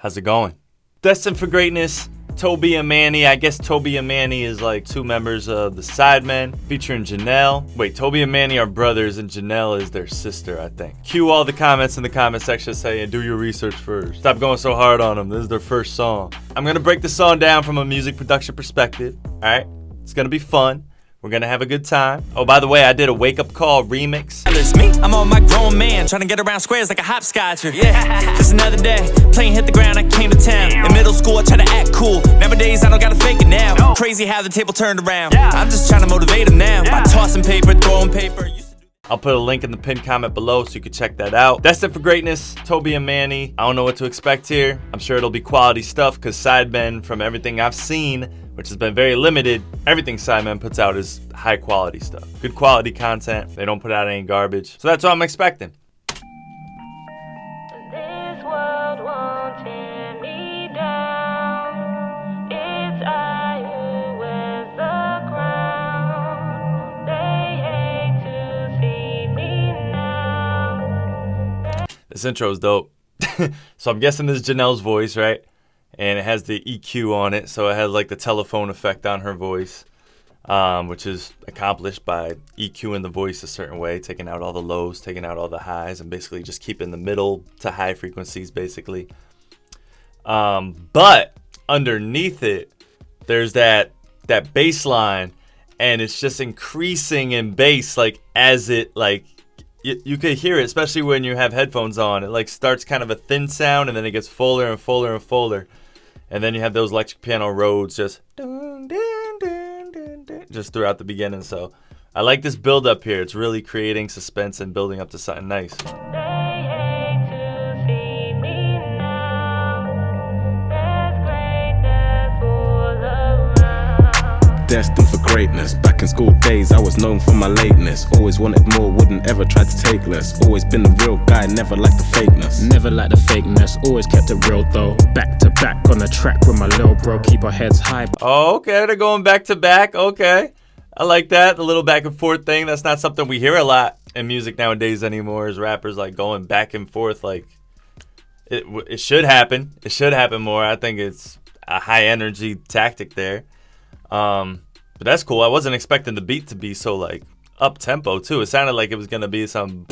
How's it going? Destined for Greatness, Tobi and Manny. I guess Tobi and Manny is like two members of the Sidemen, featuring Janellé. Wait, Tobi and Manny are brothers and Janellé is their sister, I think. Cue all the comments in the comment section saying, do your research first. Stop going so hard on them. This is their first song. I'm gonna break the song down from a music production perspective, all right? It's gonna be fun. We're gonna have a good time. Oh, by the way, I did a Wake Up Call remix. It's me, I'm on my grown man, trying to get around squares like a hopscotcher. Yeah, just another day, plane hit the ground, I came to town. In middle school, I tried to act cool. Nowadays, I don't gotta fake it now. Crazy how the table turned around. I'm just trying to motivate them now. By tossing paper, throwing paper. I'll put a link in the pinned comment below so you can check that out. Destined for Greatness, Tobi and Manny. I don't know what to expect here. I'm sure it'll be quality stuff because Sidemen, from everything I've seen, which has been very limited, everything Sidemen puts out is high quality stuff. Good quality content. They don't put out any garbage. So that's what I'm expecting. This world won't tear me down. It's I who wears the crown. They hate to see me now. This intro is dope. So I'm guessing this is Janelle's voice, right? And it has the EQ on it, so it has like the telephone effect on her voice, which is accomplished by EQing the voice a certain way, taking out all the lows, taking out all the highs, and basically just keeping the middle to high frequencies, basically. But underneath it, there's that bass line, and it's just increasing in bass, like as it like. You could hear it, especially when you have headphones on. It like starts kind of a thin sound, and then it gets fuller and fuller and fuller. And then you have those electric piano roads just throughout the beginning. So I like this build up here. It's really creating suspense and building up to something nice. They hate to see me now. There's greatness all around. Destined for greatness. Back in school days, I was known for my lateness. Always wanted more, wouldn't ever try to take less. Always been a real guy, never liked the fakeness. Never liked the fakeness, always kept it real though. Back to back on the track with my little bro, keep our heads high. Oh, okay, they're going back to back. Okay, I like that. The little back and forth thing. That's not something we hear a lot in music nowadays anymore. Is rappers like going back and forth. Like it should happen. It should happen more. I think it's a high energy tactic there. But that's cool. I wasn't expecting the beat to be so like up tempo too. It sounded like it was gonna be some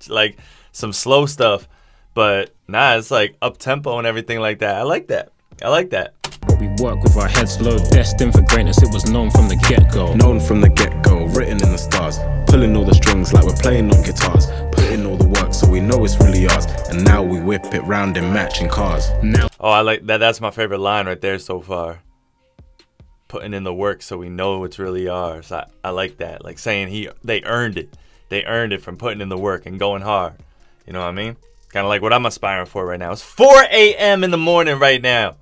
like some slow stuff, but nah, it's like up tempo and everything like that. I like that. I like that. But we work with our heads low, destined for greatness. It was known from the get-go. Known from the get-go, written in the stars. Pulling all the strings like we're playing on guitars. Put in all the work so we know it's really ours. And now we whip it round in matching cars. Now, Oh, I like that. That's my favorite line right there so far. Putting in the work so we know it's really ours. I like that. Like saying they earned it. They earned it from putting in the work and going hard. You know what I mean? Kind of like what I'm aspiring for right now. It's 4 a.m. in the morning right now.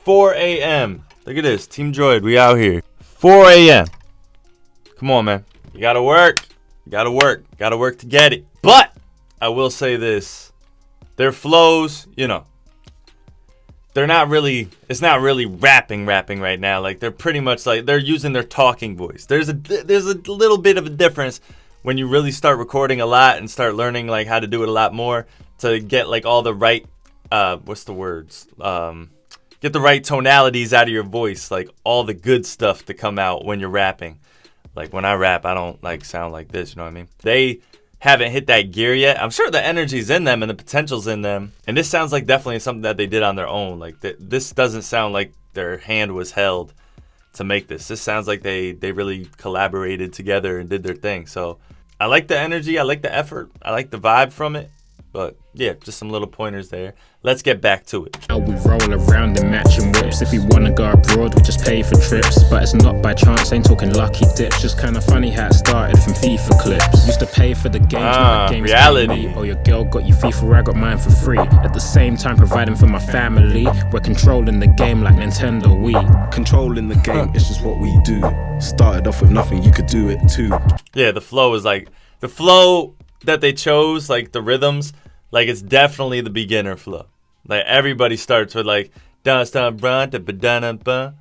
4 a.m. Look at this. Team Droid, we out here. 4 a.m. Come on, man. You gotta work. You gotta work. Gotta work to get it. But I will say this. Their flows, you know, they're not really, it's not really rapping right now. Like they're pretty much like, they're using their talking voice. There's a little bit of a difference when you really start recording a lot and start learning like how to do it a lot more to get like all the right, what's the words? Get the right tonalities out of your voice, like all the good stuff to come out when you're rapping. Like when I rap, I don't like sound like this, you know what I mean? They haven't hit that gear yet. I'm sure the energy's in them and the potential's in them. And this sounds like definitely something that they did on their own. Like this doesn't sound like their hand was held to make this. This sounds like they really collaborated together and did their thing. So I like the energy. I like the effort. I like the vibe from it. But yeah, just some little pointers there. Let's get back to it. now we roll around in matching whips. If we wanna go abroad, we just pay for trips. But it's not by chance, ain't talking lucky dips. Just kinda funny how it started from FIFA clips. Used to pay for the games, now the games reality. pay me. Or your girl got you FIFA, I got mine for free. At the same time providing for my family. We're controlling the game like Nintendo Wii. Controlling the game, it's just what we do. Started off with nothing, you could do it too. Yeah, the flow is like, the flow that they chose, like the rhythms, like it's definitely the beginner flow. Like everybody starts with like dun dun dun dun dun dun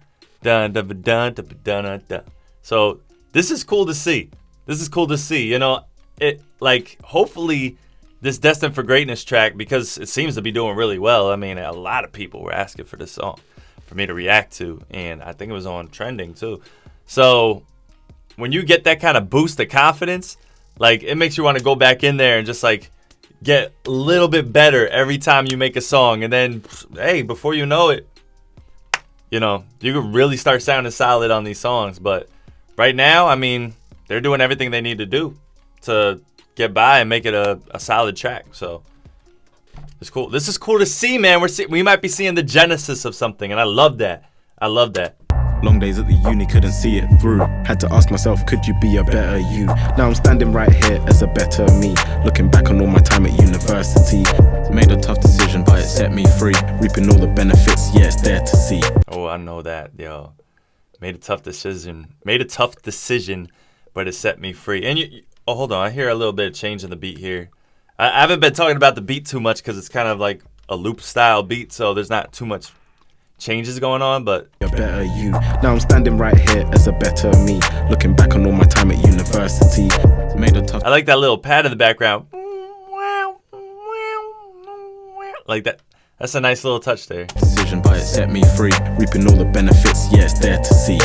dun dun dun dun. So this is cool to see. This is cool to see. You know, it like hopefully this Destined for Greatness track, because it seems to be doing really well. I mean, a lot of people were asking for this song for me to react to, and I think it was on trending too. So when you get that kind of boost of confidence, like, it makes you want to go back in there and just like get a little bit better every time you make a song. And then, hey, before you know it, you know, you can really start sounding solid on these songs. But right now, I mean, they're doing everything they need to do to get by and make it a solid track. So it's cool. This is cool to see, man. We might be seeing the genesis of something, and I love that. I love that. Long days at the uni, couldn't see it through. Had to ask myself, could you be a better you? Now I'm standing right here as a better me. Looking back on all my time at university. Made a tough decision, but it set me free. Reaping all the benefits, yeah, it's there to see. Oh, I know that, yo. Made a tough decision, but it set me free. And oh, hold on, I hear a little bit of change in the beat here. I haven't been talking about the beat too much because it's kind of like a loop style beat, so there's not too much changes going on, but a better you. Now I'm standing right here as a better me. Looking back on all my time at university. Made a tough. I like that little pad in the background. Like that. That's a nice little touch there. Decision, but it set me free. Reaping all the benefits, yeah, it's there to see.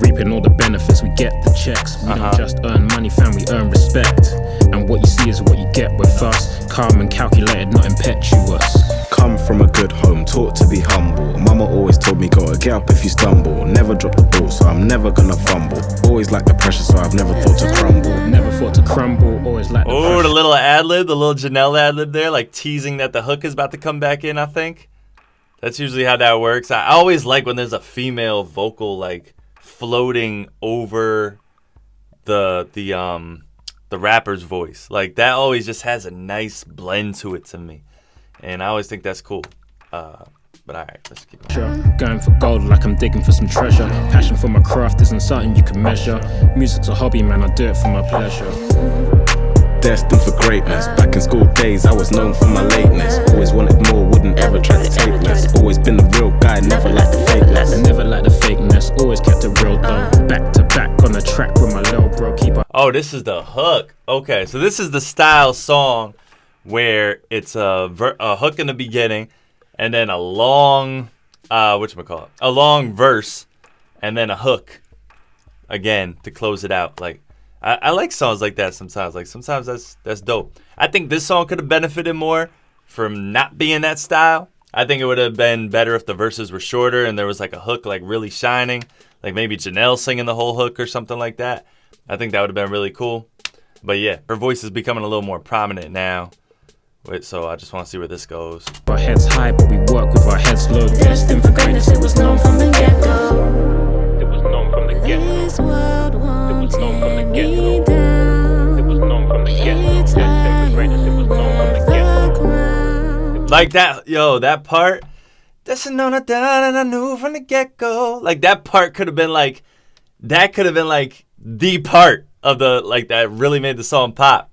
Reaping all the benefits, we get the checks. We don't just earn money, fam, we earn respect. And what you see is what you get with us. Calm and calculated, not impetuous. Come from a good home, taught to be humble. Mama always told me, gotta get up if you stumble. Never drop the ball, so I'm never gonna fumble. Always like the pressure, so I've never thought to crumble. Never thought to crumble, always like the Oh, pressure. the little ad-lib, the little Janellé ad-lib there, like teasing that the hook is about to come back in, I think. That's usually how that works. I always like when there's a female vocal, like, floating over the rapper's voice. Like, that always just has a nice blend to it to me. And I always think that's cool. But alright, let's keep going. Going for gold like I'm digging for some treasure. Passion for my craft isn't something you can measure. Music's a hobby, man, I do it for my pleasure. Destined for greatness. Back in school days, I was known for my lateness. Always wanted more, wouldn't ever try to take less. Always been the real guy, never liked the fakeness. Never like the fakeness, always kept it real though. Back to back on the track with my little bro, keep up. Oh, this is the hook. Okay, so this is the style song where it's a hook in the beginning and then a long, a long verse and then a hook again to close it out. Like, I like songs like that sometimes. Like, sometimes that's dope. I think this song could have benefited more from not being that style. I think it would have been better if the verses were shorter and there was like a hook like really shining, like maybe Janelle singing the whole hook or something like that. I think that would have been really cool. But yeah, her voice is becoming a little more prominent now. So I just want to see where this goes. Our heads high, but we work with our heads low. Destined for greatness, it was known from the get-go. It was known from the This world won't known from the tear get-go. me down. It was known from the get-go. It's Destined for greatness, it was known from the get-go. ground. Like that, yo, that part. That's and I knew from the get-go. Like, that part could have been like, the part of the, like, that really made the song pop.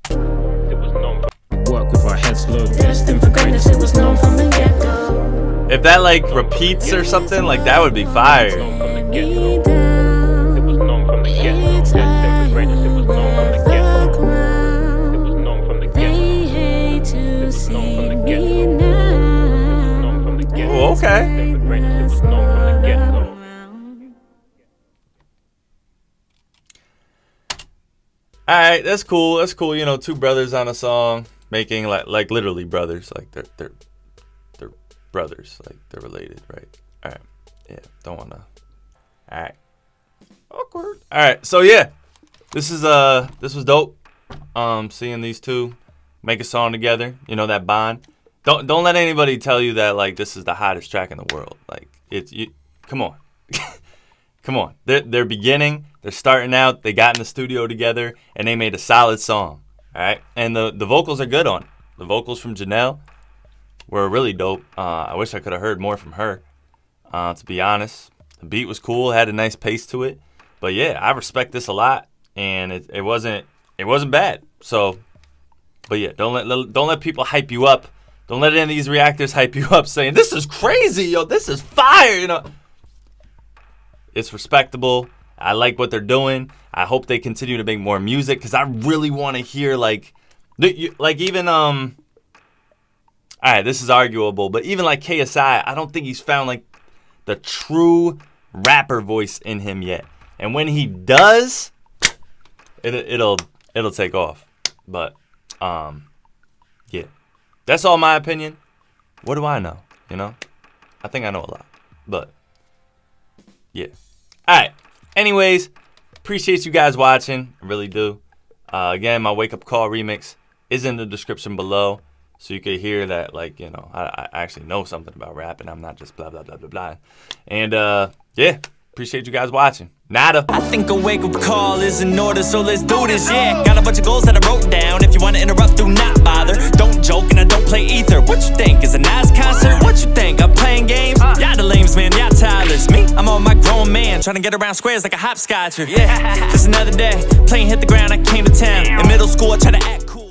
Work with our heads low. Destined for greatness, it was known from the get-go. If that, like, repeats or something, like, that would be fire. Me down. It was known from the get-go. It's Destined for greatness, it was known from the get-go. It was known from the They get-go. hate to known from see the me get-go. now. Known from the get-go. Oh, okay. Destined for greatness, it was known from the get-go. Alright, that's cool. That's cool. You know, two brothers on a song making like literally brothers. Like they're brothers. Like they're related, right? Alright. Yeah, don't wanna. Alright. Awkward. Alright, so yeah. This was dope. Seeing these two make a song together, you know, that bond. Don't let anybody tell you that like this is the hottest track in the world. Like come on. Come on. They're beginning. They're starting out. They got in the studio together, and they made a solid song. All right? And the vocals are good on it. The vocals from Janelle were really dope. I wish I could have heard more from her, to be honest. The beat was cool. Had a nice pace to it. But, yeah, I respect this a lot, and it wasn't bad. So, but, yeah, don't let people hype you up. Don't let any of these reactors hype you up saying, this is crazy, yo, this is fire, you know. It's respectable. I like what they're doing. I hope they continue to make more music because I really want to hear even all right, this is arguable, but even like KSI, I don't think he's found like the true rapper voice in him yet. And when he does, it'll take off. But yeah, that's all my opinion. What do I know? You know, I think I know a lot, but yeah. All right. Anyways, appreciate you guys watching. I really do. Again, my Wake Up Call remix is in the description below, so you can hear that, like, you know, I actually know something about rap, and I'm not just blah, blah, blah, blah, blah. And, yeah, appreciate you guys watching. Nato. I think a wake-up call is in order, so let's do this, yeah. Got a bunch of goals that I wrote down. If you want to interrupt, do not bother. Don't joke and I don't play either. What you think? Is a nice concert? What you think? I'm playing games? Y'all the lames, man. Y'all tireless. Me? I'm on my grown man, trying to get around squares like a hopscotcher. Yeah, just another day. Playing hit the ground, I came to town. In middle school, I tried to act cool.